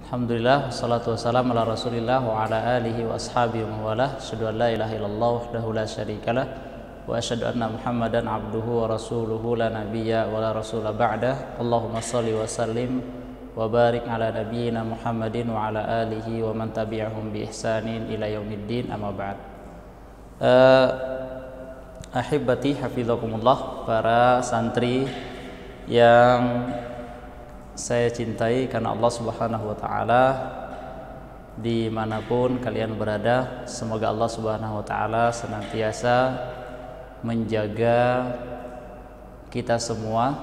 Alhamdulillah, wassalatu wassalamu ala rasulillah wa ala alihi wa ashabihi wa mawalah. Asyhadu an la ilaha illallah wahdahu la syarikalah wa asyhadu anna muhammadan abduhu wa rasuluhu la nabiyya wa la rasula ba'dah. Allahumma salli wa sallim wa barik ala nabiyyina Muhammadin wa ala alihi wa man tabi'ahum bi ihsanin ila yaumiddin, amma ba'd. Ahibati hafizakumullah, para santri yang saya cintai karena Allah Subhanahu wa taala, dimanapun kalian berada, semoga Allah Subhanahu wa taala senantiasa menjaga kita semua,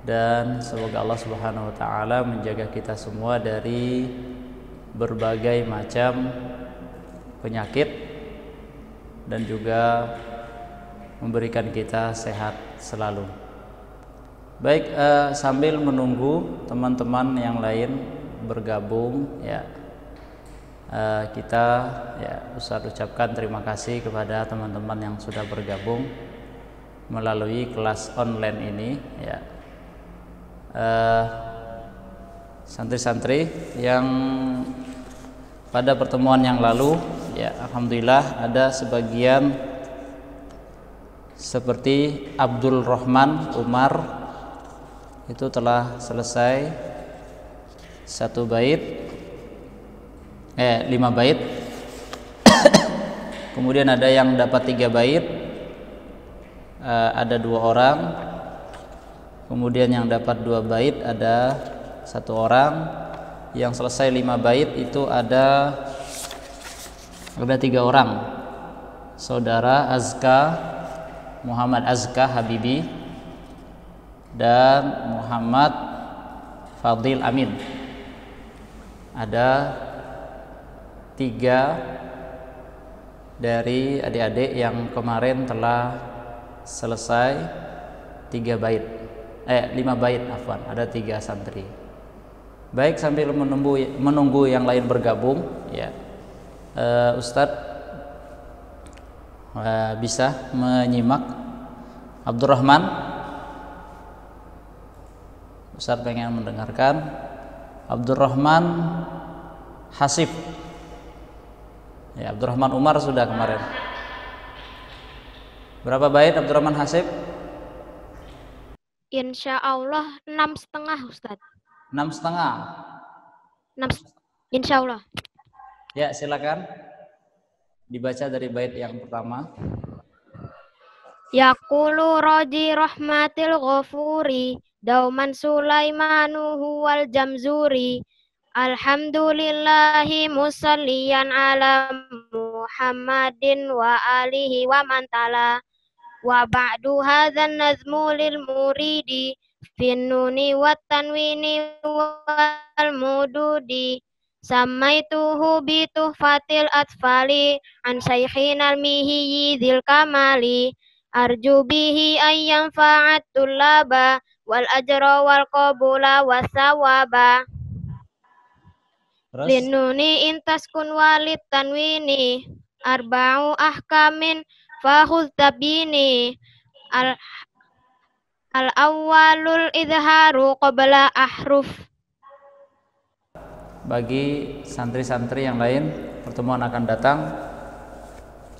dan semoga Allah Subhanahu wa taala menjaga kita semua dari berbagai macam penyakit dan juga memberikan kita sehat selalu. Baik, sambil menunggu teman-teman yang lain bergabung, ya, kita Ustaz ucapkan terima kasih kepada teman-teman yang sudah bergabung melalui kelas online ini, ya. Santri-santri yang pada pertemuan yang lalu, ya, alhamdulillah ada sebagian seperti Abdul Rahman Umar itu telah selesai 1 bait, 5 bait. Kemudian ada yang dapat 3 bait, ada 2 orang. Kemudian yang dapat 2 bait ada 1 orang. Yang selesai 5 bait itu ada 3 orang. Saudara Muhammad Azka Habibi dan Muhammad Fadil Amin. Ada 3 dari adik-adik yang kemarin telah selesai 5 bait, afwan. Ada 3 santri. Baik, sambil menunggu yang lain bergabung, ya, Ustadz bisa menyimak. Abdurrahman, Ustaz pengen mendengarkan. Abdurrahman Hasif, ya, Abdurrahman Umar sudah kemarin. Berapa bait Abdurrahman Hasif? Insya Allah 6,5 Ustaz. 6,5. Insya Allah. Ya, silakan dibaca dari bait yang pertama. Yaqulu raji rahmatil ghafuri dauman Sulaimanu huwal jamzuri alhamdulillahi musalliyan ala Muhammadin wa alihi wa mantala wa ba'du hadzan nazmu lil muridi fin nuni wat tanwini wal mududi samaituhu bi tuhfatil atfali an syaikhina al-mihi dzil kamali arju bihi ayyam fa'atul laba wal ajra wal qabula wasawaba linuni intaskun walid tanwini arba'u ahkamin fahuz tabini al awwalul idharu qabla ahruf. Bagi santri-santri yang lain, pertemuan akan datang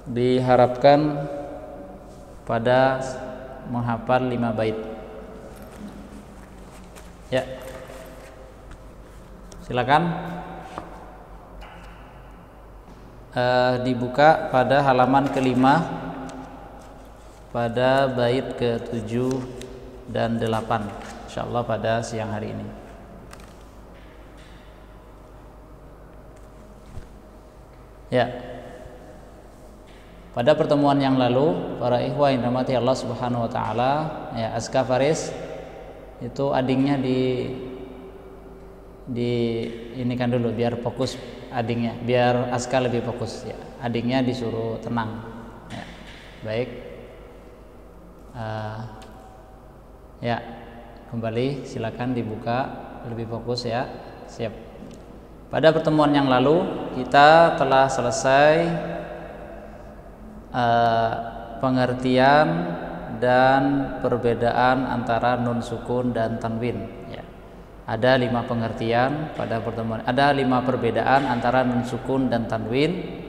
diharapkan pada menghafal 5 bait. Ya, silakan dibuka pada halaman ke-5 pada bait ke-7 dan 8, insyaallah pada siang hari ini. Ya, pada pertemuan yang lalu, para ikhwah yang dirahmati Allah Subhanahu wa taala, ya, Azka Faris itu adingnya ini kan dulu biar fokus adingnya, biar Azka lebih fokus, ya. Adingnya disuruh tenang, ya. Baik, ya, kembali silakan dibuka lebih fokus, ya. Siap. Pada pertemuan yang lalu kita telah selesai pengertian dan perbedaan antara nun sukun dan tanwin, ya. Ada 5 pengertian pada pertemuan. Ada 5 perbedaan antara nun sukun dan tanwin,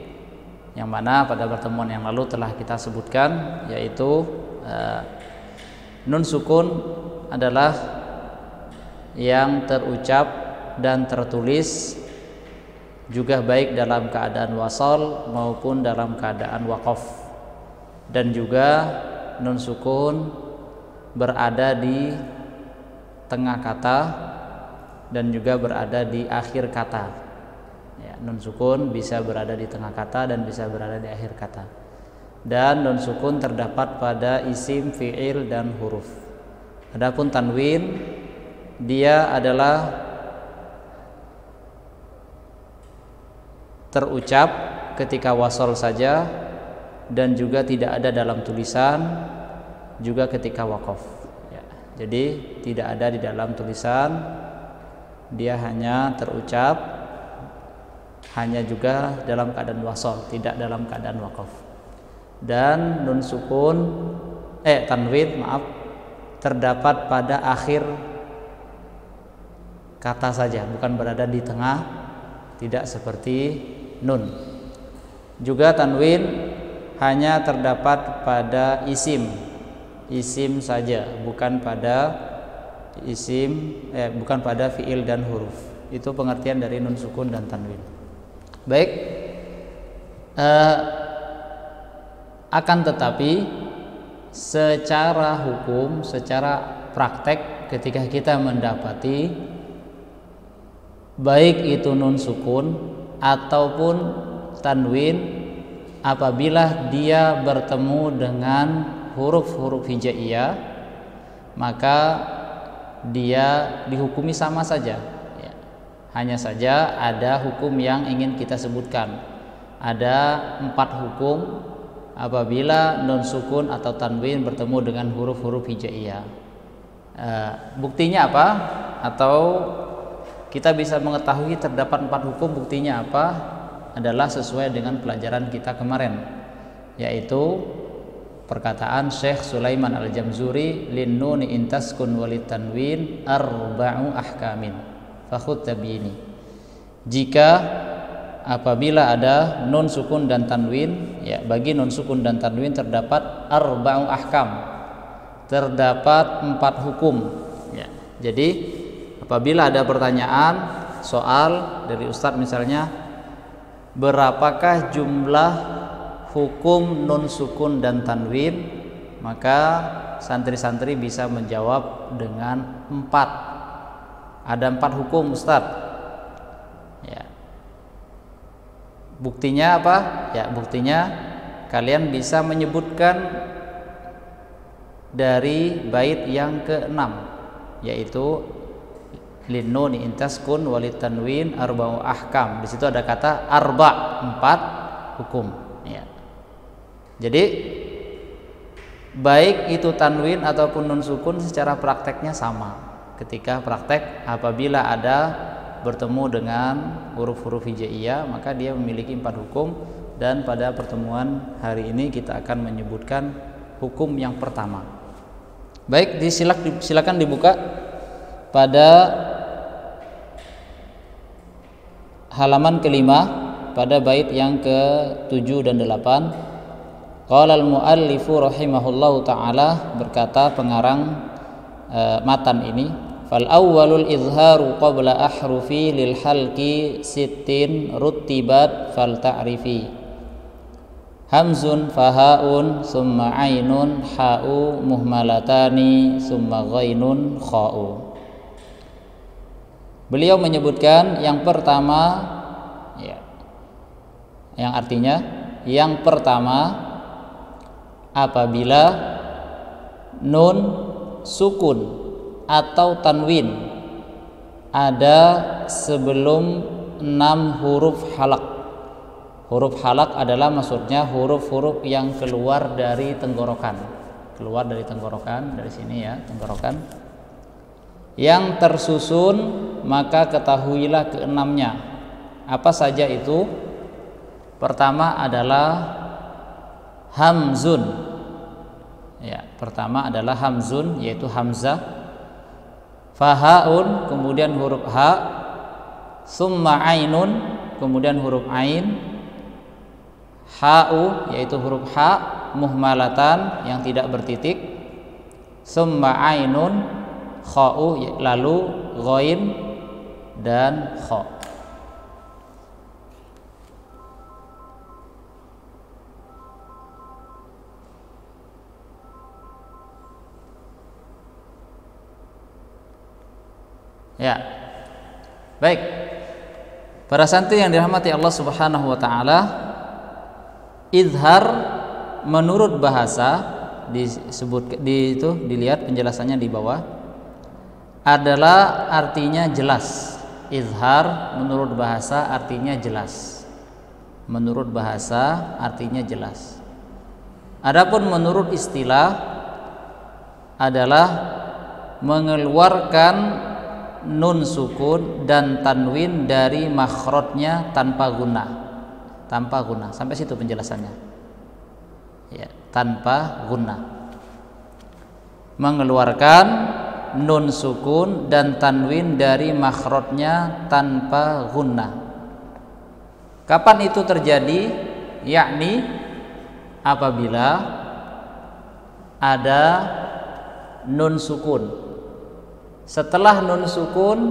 yang mana pada pertemuan yang lalu telah kita sebutkan, yaitu nun sukun adalah yang terucap dan tertulis juga baik dalam keadaan wasal maupun dalam keadaan waqaf, dan juga nun sukun berada di tengah kata dan juga berada di akhir kata. Ya, nun sukun bisa berada di tengah kata dan bisa berada di akhir kata. Dan nun sukun terdapat pada isim, fi'il, dan huruf. Adapun tanwin, dia adalah terucap ketika wasal saja dan juga tidak ada dalam tulisan, juga ketika waqaf. Ya, jadi tidak ada di dalam tulisan, dia hanya terucap, hanya juga dalam keadaan wasal, tidak dalam keadaan waqaf. Dan nun sukun tanwin terdapat pada akhir kata saja, bukan berada di tengah, tidak seperti nun. Juga tanwin hanya terdapat pada isim saja, bukan pada bukan pada fiil dan huruf. Itu pengertian dari nun sukun dan tanwin. Baik, akan tetapi secara hukum, secara praktek, ketika kita mendapati baik itu nun sukun ataupun tanwin, apabila dia bertemu dengan huruf-huruf hijaiyah, maka dia dihukumi sama saja. Ya. Hanya saja ada hukum yang ingin kita sebutkan. Ada 4 hukum apabila nun sukun atau tanwin bertemu dengan huruf-huruf hijaiyah. Buktinya apa? Atau kita bisa mengetahui terdapat 4 hukum, buktinya apa? Adalah sesuai dengan pelajaran kita kemarin, yaitu perkataan Syekh Sulaiman Al-Jamzuri, lin nuni intaskun walit tanwin arba'u ahkamin fakhud tabini. Jika apabila ada nun sukun dan tanwin, ya, bagi nun sukun dan tanwin terdapat arba'u ahkam, terdapat 4 hukum. Ya. Jadi apabila ada pertanyaan soal dari Ustadz misalnya, berapakah jumlah hukum nun sukun dan tanwin, maka santri-santri bisa menjawab dengan 4. Ada 4 hukum Ustadz. Ya. Buktinya apa? Ya, buktinya kalian bisa menyebutkan dari bait yang ke-6, yaitu lin nuni intaskun walit tanwin arba'u ahkam. Di situ ada kata arba, 4 hukum. Ya. Jadi baik itu tanwin ataupun nun sukun secara prakteknya sama. Ketika praktek apabila ada bertemu dengan huruf-huruf hijaiyah, maka dia memiliki 4 hukum, dan pada pertemuan hari ini kita akan menyebutkan hukum yang pertama. Baik, silakan dibuka pada halaman ke-5 pada bait yang ke-7 dan 8. Qala al-muallifu rahimahullahu ta'ala, berkata pengarang matan ini, fal awwalul izharu qabla ahrufi lil halqi sittin ruttibat fal ta'rifi hamzun fahaun summa ainun ha'u muhmalatani summa ghainun kha'u. Beliau menyebutkan yang pertama, ya, yang artinya yang pertama apabila nun sukun atau tanwin ada sebelum 6 huruf halak. Huruf halak adalah maksudnya huruf-huruf yang keluar dari tenggorokan. Keluar dari tenggorokan, dari sini ya, tenggorokan. Yang tersusun, maka ketahuilah ke-6-nya. Apa saja itu? Pertama adalah hamzun. Ya, pertama adalah hamzun, yaitu hamzah. Fahaun, kemudian huruf ha, summa ainun, kemudian huruf ain, ha'u yaitu huruf ha muhmalatan yang tidak bertitik, summa ainun, kha'u lalu ghain dan kha. Ya. Baik. Para santri yang dirahmati Allah Subhanahu wa taala, izhar menurut bahasa disebut dilihat penjelasannya di bawah adalah artinya jelas. Izhar menurut bahasa artinya jelas. Menurut bahasa artinya jelas. Adapun menurut istilah adalah mengeluarkan nun sukun dan tanwin dari makhrajnya tanpa gunnah. Tanpa gunnah. Sampai situ penjelasannya. Ya, tanpa gunnah. Mengeluarkan nun sukun dan tanwin dari makhrajnya tanpa gunnah. Kapan itu terjadi? Yakni apabila ada nun sukun. Setelah nun sukun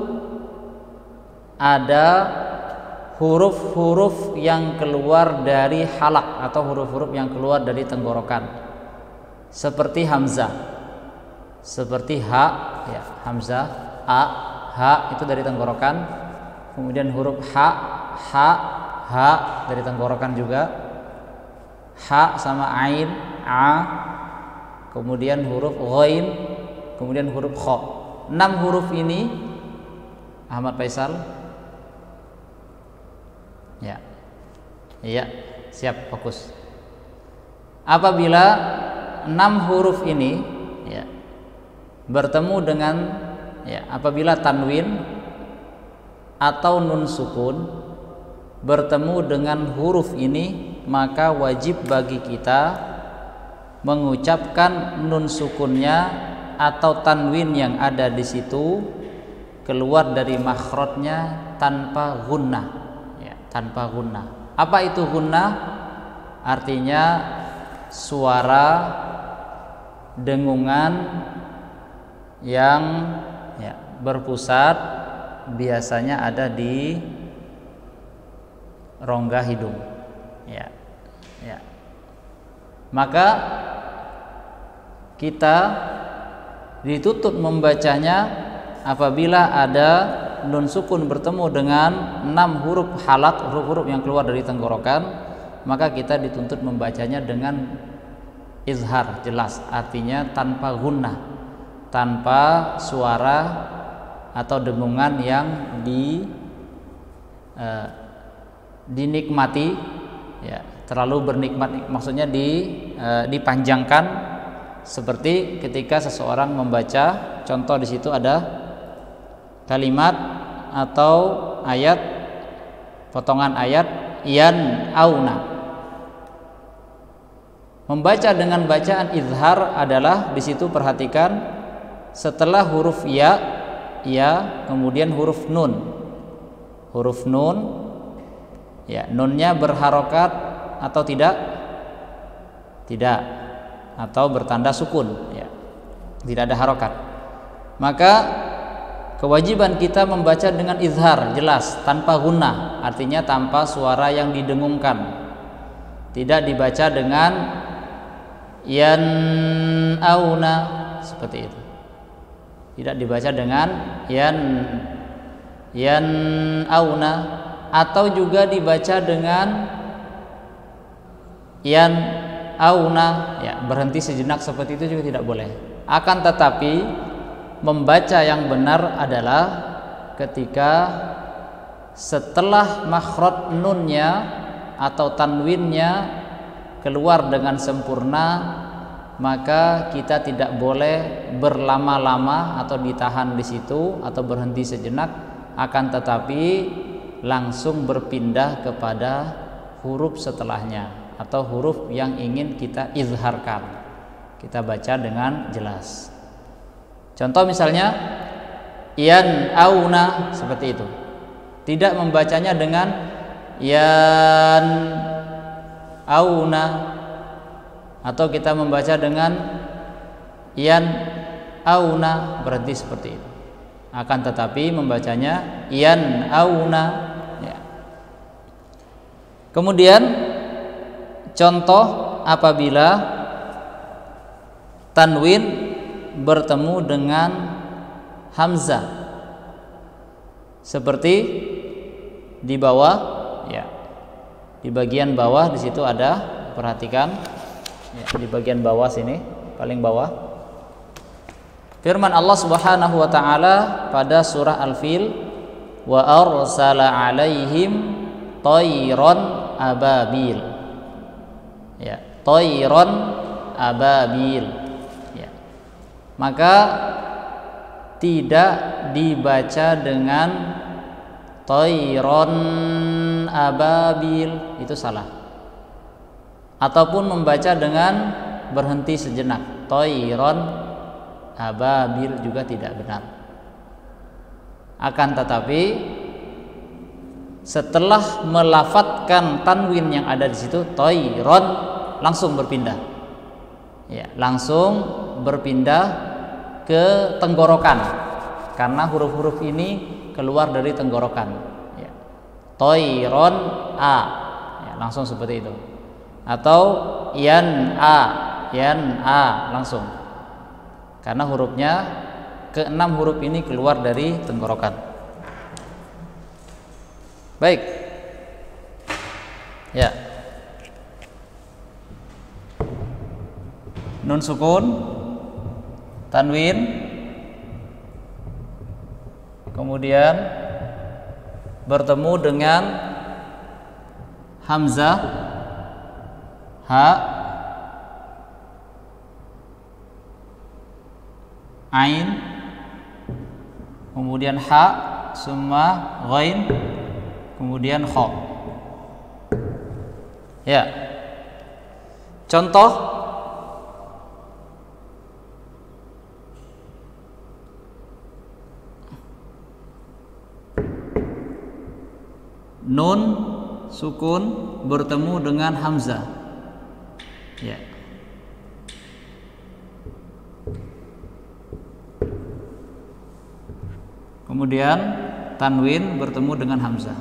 ada huruf-huruf yang keluar dari halak atau huruf-huruf yang keluar dari tenggorokan, seperti hamzah, seperti ha, ya, hamzah, a, ha itu dari tenggorokan, kemudian huruf ha dari tenggorokan juga, ha sama ain, a, kemudian huruf ghain, kemudian huruf kha. 6 huruf ini, Ahmad Faisal. Ya. Iya, siap, fokus. Apabila 6 huruf ini ya bertemu dengan apabila tanwin atau nun sukun bertemu dengan huruf ini, maka wajib bagi kita mengucapkan nun sukunnya atau tanwin yang ada di situ keluar dari makhrajnya tanpa gunnah, ya, tanpa gunnah. Apa itu gunnah? Artinya suara dengungan yang berpusat biasanya ada di rongga hidung, ya. Maka kita ditutup membacanya apabila ada nun sukun bertemu dengan 6 huruf halak, huruf-huruf yang keluar dari tenggorokan, maka kita dituntut membacanya dengan izhar, jelas, artinya tanpa gunnah, tanpa suara atau dengungan yang dinikmati, ya, terlalu bernikmat, maksudnya dipanjangkan. Seperti ketika seseorang membaca, contoh di situ ada kalimat atau ayat, potongan ayat yan auna. Membaca dengan bacaan izhar adalah di situ, perhatikan, setelah huruf ya, kemudian huruf nun. Huruf nun, ya, nunnya berharokat atau tidak? Tidak. Atau bertanda sukun, ya, tidak ada harokat. Maka kewajiban kita membaca dengan izhar, jelas, tanpa gunnah, artinya tanpa suara yang didengungkan. Tidak dibaca dengan yan auna seperti itu. Tidak dibaca dengan yan auna, atau juga dibaca dengan yan auna, ya, berhenti sejenak seperti itu juga tidak boleh. Akan tetapi membaca yang benar adalah ketika setelah makhraj nunnya atau tanwinnya keluar dengan sempurna, maka kita tidak boleh berlama-lama atau ditahan di situ atau berhenti sejenak, akan tetapi langsung berpindah kepada huruf setelahnya atau huruf yang ingin kita izharkan, kita baca dengan jelas. Contoh misalnya yan'auna, seperti itu. Tidak membacanya dengan yan'auna, atau kita membaca dengan yan'auna, berhenti seperti itu. Akan tetapi membacanya yan'auna, ya. Kemudian contoh apabila tanwin bertemu dengan hamzah, seperti di bawah, ya, di bagian bawah di situ ada, perhatikan, ya, di bagian bawah sini, paling bawah, firman Allah Subhanahu wa taala pada surah Al-Fil, wa arsala alaihim tayran ababil, ya, tayran ababil, ya. Maka tidak dibaca dengan tayran ababil, itu salah. Ataupun membaca dengan berhenti sejenak, tayran ababil, juga tidak benar. Akan tetapi setelah melafadzkan tanwin yang ada di situ, tayran, langsung berpindah, ya, langsung berpindah ke tenggorokan, karena huruf-huruf ini keluar dari tenggorokan, ya. Tayran a, ya, langsung seperti itu. Atau yan'a langsung, karena hurufnya keenam huruf ini keluar dari tenggorokan. Baik, ya. Nun sukun, tanwin, kemudian bertemu dengan hamzah, ha, ain, kemudian ha, summa ghain, kemudian kha. Ya. Contoh nun sukun bertemu dengan hamzah, ya. Kemudian tanwin bertemu dengan hamzah.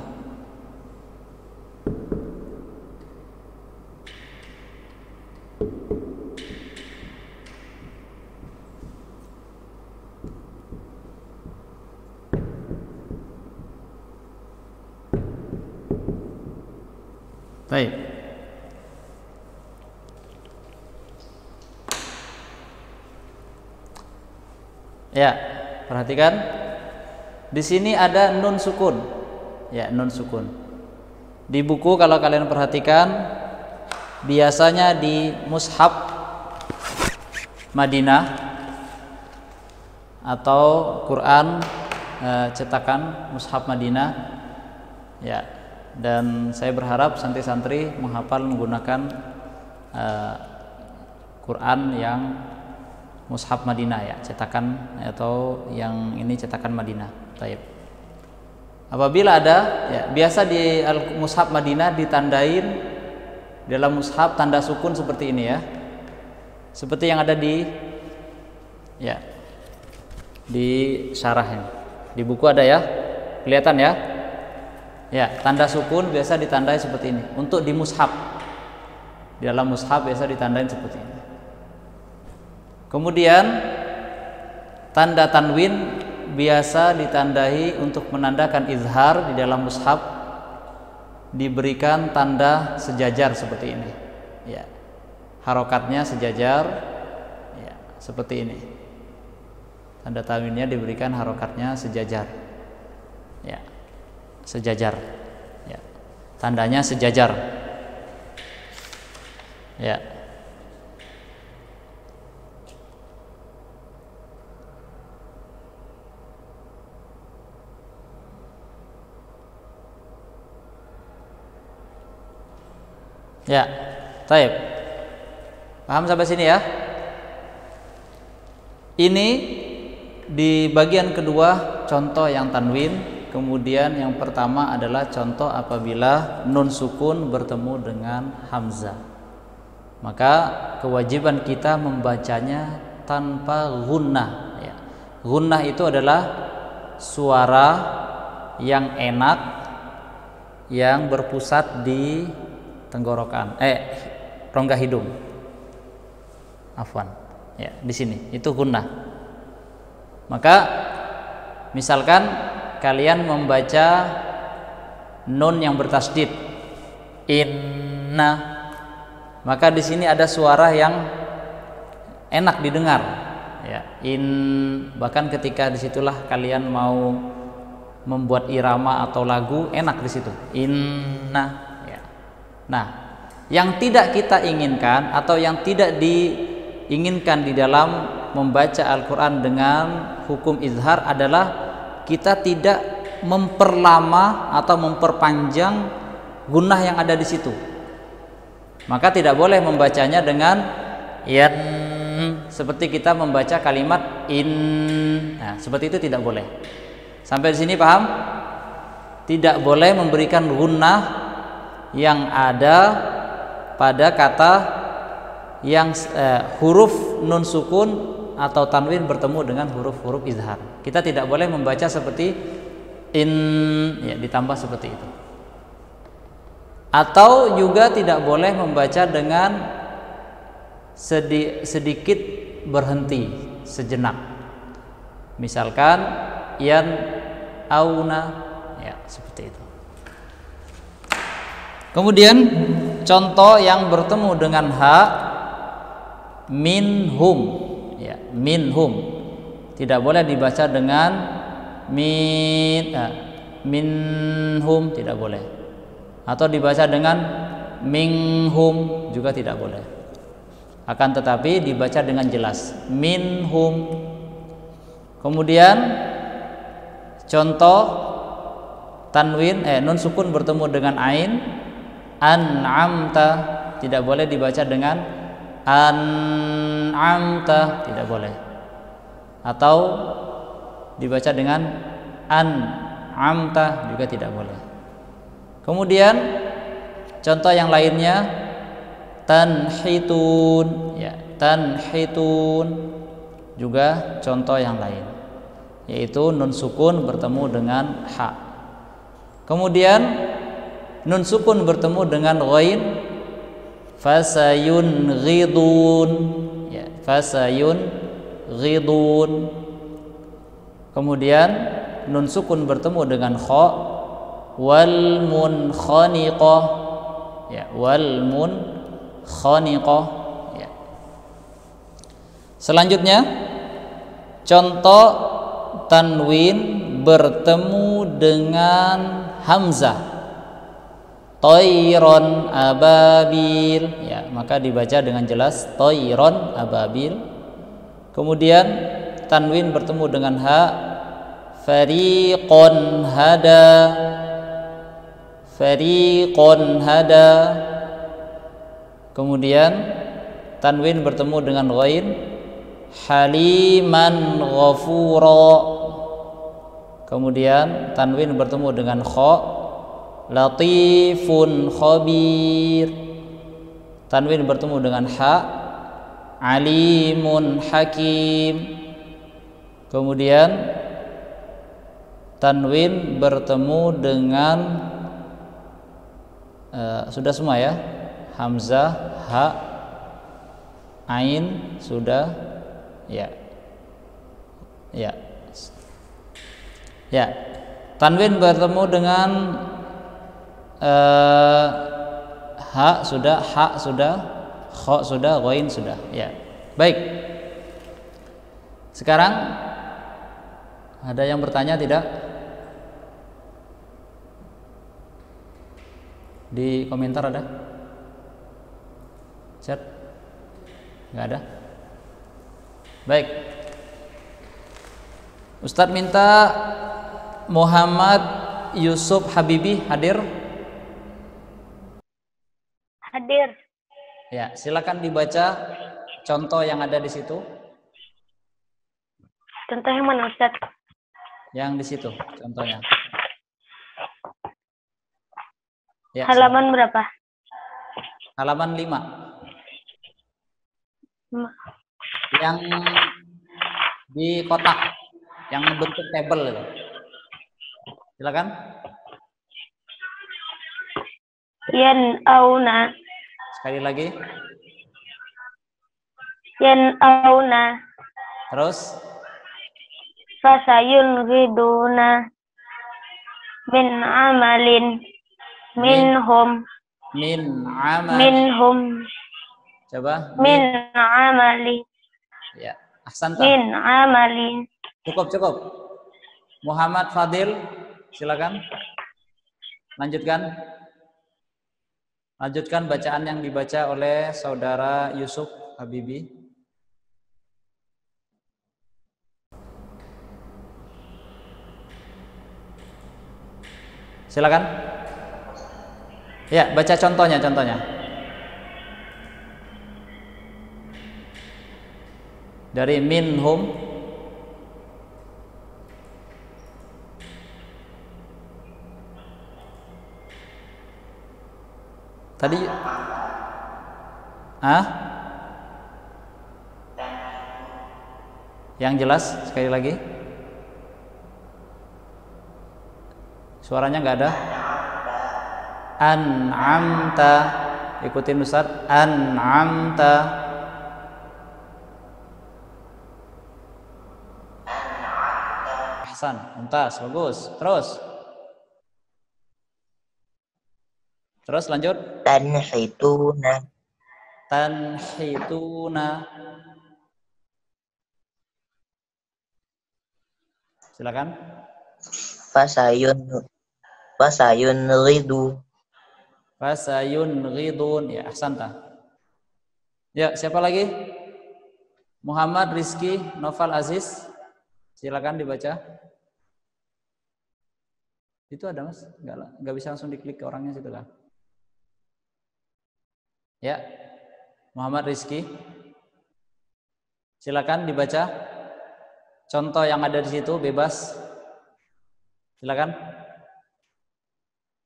Baik. Ya, perhatikan. Di sini ada nun sukun. Ya, nun sukun. Di buku kalau kalian perhatikan, biasanya di mushaf Madinah atau Quran cetakan mushaf Madinah, ya. Dan saya berharap santri-santri menghafal menggunakan Quran yang mushaf Madinah, ya, cetakan, atau yang ini cetakan Madinah. Baik. Apabila ada, ya, biasa di mushaf Madinah ditandain dalam mushaf tanda sukun seperti ini, ya, seperti yang ada di, ya, di syarahnya. Di buku ada, ya, kelihatan, ya. Ya, tanda sukun biasa ditandai seperti ini. Untuk di mushaf, di dalam mushaf biasa ditandain seperti ini. Kemudian tanda tanwin biasa ditandai untuk menandakan izhar di dalam mushaf, diberikan tanda sejajar seperti ini, ya. Harokatnya sejajar, ya, seperti ini. Tanda tanwinnya diberikan harokatnya sejajar, ya. Sejajar, ya, tandanya sejajar, ya. Ya, baik. Paham sampai sini, ya? Ini di bagian kedua contoh yang tanwin. Kemudian yang pertama adalah contoh apabila nun sukun bertemu dengan hamzah. Maka kewajiban kita membacanya tanpa gunnah ya. Gunnah itu adalah suara yang enak yang berpusat di tenggorokan, rongga hidung. Afwan. Ya, di sini itu gunnah. Maka misalkan kalian membaca nun yang bertasdid inna, maka di sini ada suara yang enak didengar ya, bahkan ketika disitulah kalian mau membuat irama atau lagu, enak di situ inna ya. Nah, yang tidak kita inginkan atau yang tidak diinginkan di dalam membaca Al-Quran dengan hukum izhar adalah kita tidak memperlama atau memperpanjang gunnah yang ada di situ. Maka tidak boleh membacanya dengan yan, seperti kita membaca kalimat in. Nah, seperti itu tidak boleh. Sampai di sini paham? Tidak boleh memberikan gunnah yang ada pada kata yang huruf nun sukun atau tanwin bertemu dengan huruf-huruf izhar. Kita tidak boleh membaca seperti in ya, ditambah seperti itu. Atau juga tidak boleh membaca dengan sedikit berhenti sejenak. Misalkan yan auna ya, seperti itu. Kemudian contoh yang bertemu dengan ha, minhum ya, minhum tidak boleh dibaca dengan minhum, tidak boleh, atau dibaca dengan minhum juga tidak boleh. Akan tetapi dibaca dengan jelas minhum. Kemudian contoh tanwin nun sukun bertemu dengan ain an'amta, tidak boleh dibaca dengan an'amta, tidak boleh, atau dibaca dengan an'amta juga tidak boleh. Kemudian contoh yang lainnya tanhitun ya, tanhitun juga contoh yang lain, yaitu nun sukun bertemu dengan ha. Kemudian nun sukun bertemu dengan ghain, fasayun ghidun ya, fasayun ghidun. Kemudian nun sukun bertemu dengan kha, wal munkhaniqah ya, wal munkhaniqah ya. Selanjutnya contoh tanwin bertemu dengan hamzah, toiron ababil ya, maka dibaca dengan jelas toiron ababil. Kemudian tanwin bertemu dengan ha, fariqon hada, fariqon hada. Kemudian tanwin bertemu dengan ghain, haliman ghafura. Kemudian tanwin bertemu dengan kha, latifun khabir. Tanwin bertemu dengan ha, alimun hakim. Kemudian tanwin bertemu dengan sudah semua ya, hamzah, ha, ain sudah ya, ya, ya. Tanwin bertemu dengan ha sudah, kha sudah, ghain sudah ya. Baik, sekarang ada yang bertanya tidak? Di komentar ada? Chat? Nggak ada? Baik, Ustadz minta Muhammad Yusuf Habibi hadir. Hadir. Ya, silakan dibaca contoh yang ada di situ. Contoh yang mana, Ustadz? Yang di situ contohnya. Ya, Halaman berapa? halaman 5. Yang di kotak, yang bentuk tabel itu. Silakan. Yan'auna. Sekali lagi. Yan'auna. Terus. Fasayunghiduna. Min amalin. Minhum. Min amal. Minhum. Coba. Min amali. Ya, ahsanta. Min amali. Cukup. Muhammad Fadil, silakan. Lanjutkan bacaan yang dibaca oleh saudara Yusuf Habibi. Silakan. Ya, baca contohnya. Dari minhum. Tadi Yang jelas sekali lagi. Suaranya nggak ada. An'amta. Ikutin Ustaz. An'amta. Ahsan, mumtaz, bagus. Terus lanjut. Tanhituna. Silakan. Fasayunghidun. Ya, ahsanta. Ya, siapa lagi? Muhammad Rizky Noval Aziz. Silakan dibaca. Itu ada Mas? Enggak bisa langsung diklik ke orangnya situ kan? Ya. Muhammad Rizky. Silakan dibaca. Contoh yang ada di situ bebas. Silakan.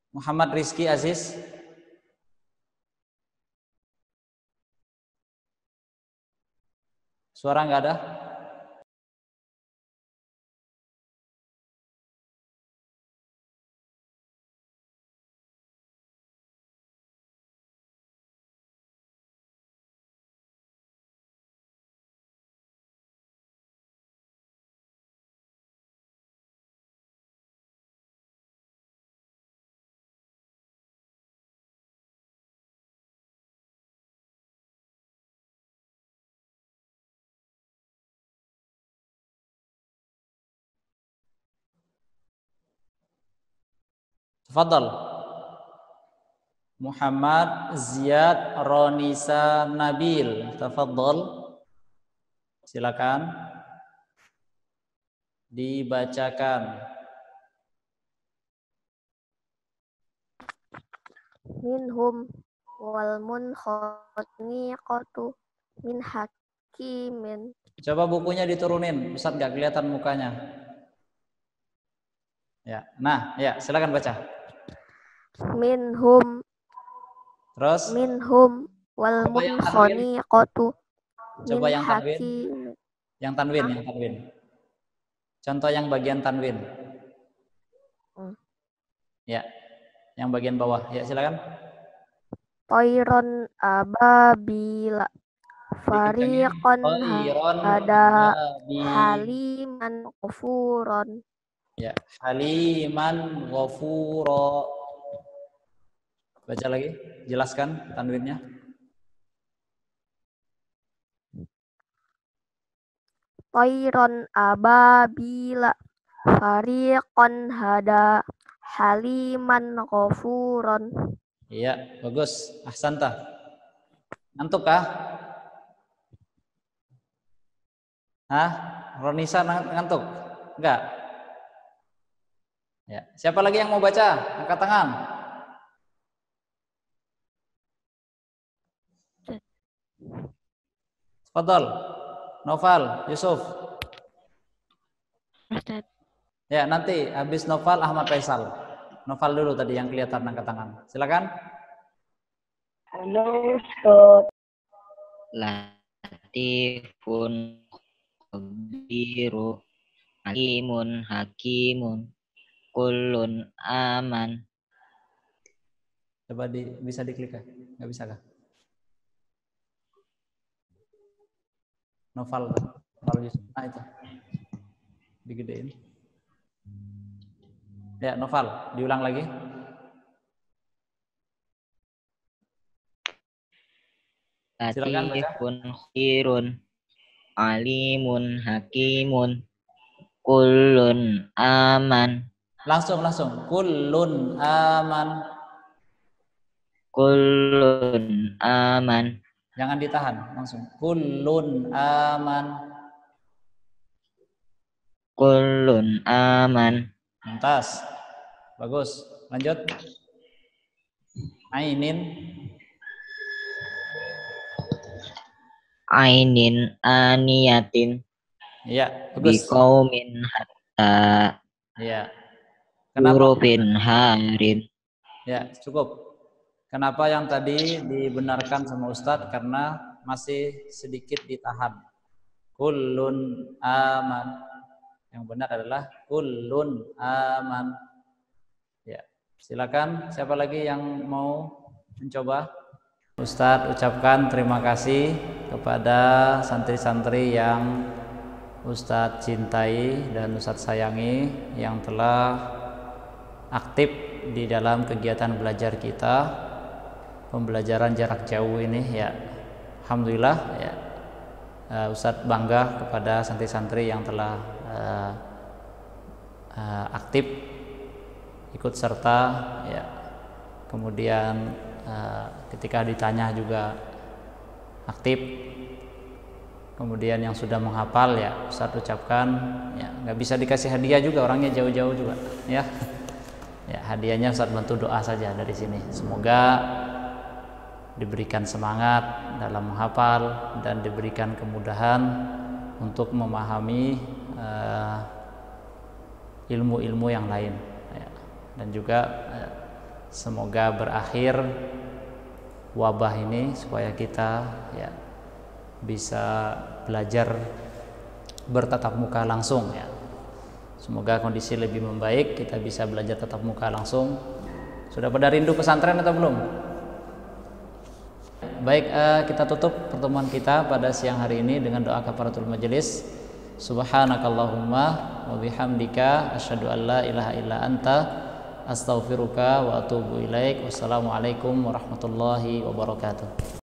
Muhammad Rizky Aziz. Suara enggak ada? Tafadhal. Muhammad Ziyad Ronisa Nabil. Tafadhal. Silakan dibacakan. Minhum wal munkhaniqatu min hakimin. Coba bukunya diturunin, Ustaz nggak kelihatan mukanya. Ya, nah, ya silakan baca. Minhum. Terus. Minhum wal munkhaniqatu Coba min yang tanwin. hakimin. Yang tanwin. Contoh yang bagian tanwin. Ya, yang bagian bawah. Ya, silakan. Toiron ababila. Fariqan hada haliman ghafuron. Ya, haliman ghafuro. Baca lagi, jelaskan tanwinnya. Toiron ababila. Fariqan hada haliman ghafuron. Iya, bagus. Ahsanta. Ngantuk kah? Ronisa ngantuk? Enggak? Ya. Siapa lagi yang mau baca? Angkat tangan. Fadal, Noval, Yusuf. Ustaz. Ya, nanti habis Noval Ahmad Faisal. Noval dulu tadi yang kelihatan angkat tangan. Silakan. Halo Ustaz. Latifun khabiru alimun hakimun kullun aman. Coba bisa diklik ya? Nggak bisa kah? Novel Yusuf. Nah itu. Digedein. Ya, Novel, diulang lagi. Silakan baca. Latifun khairun alimun hakimun kullun aman. Langsung. Kullun aman. Kullun aman. Jangan ditahan, langsung. Kullun aman. Kullun aman. Mumtaz. Bagus. Lanjut. Ainin aniyatin. Iya, bagus. Biqaumin hatta. Iya. Kenapa? Hurufin harin. Ya, cukup. Kenapa yang tadi dibenarkan sama Ustadz? Karena masih sedikit ditahan. Kullun aman. Yang benar adalah kullun aman. Ya, silakan. Siapa lagi yang mau mencoba? Ustadz ucapkan terima kasih kepada santri-santri yang Ustadz cintai dan Ustadz sayangi, yang telah aktif di dalam kegiatan belajar kita, pembelajaran jarak jauh ini. Ya, alhamdulillah ya, Ustadz bangga kepada santri-santri yang telah aktif ikut serta ya. Kemudian ketika ditanya juga aktif. Kemudian yang sudah menghafal ya Ustadz ucapkan ya, nggak bisa dikasih hadiah juga, orangnya jauh-jauh juga ya. Ya, hadiahnya Ustadz bantu doa saja dari sini. Semoga diberikan semangat dalam menghafal dan diberikan kemudahan untuk memahami ilmu-ilmu yang lain ya. Dan juga semoga berakhir wabah ini supaya kita ya bisa belajar bertatap muka langsung ya. Semoga kondisi lebih membaik, kita bisa belajar tatap muka langsung. Sudah pada rindu pesantren atau belum? Baik, kita tutup pertemuan kita pada siang hari ini dengan doa kafaratul majelis. Subhanakallahumma wa bihamdika asyhadu an la ilaha illa anta astaghfiruka wa atubu ilaik. Wassalamualaikum warahmatullahi wabarakatuh.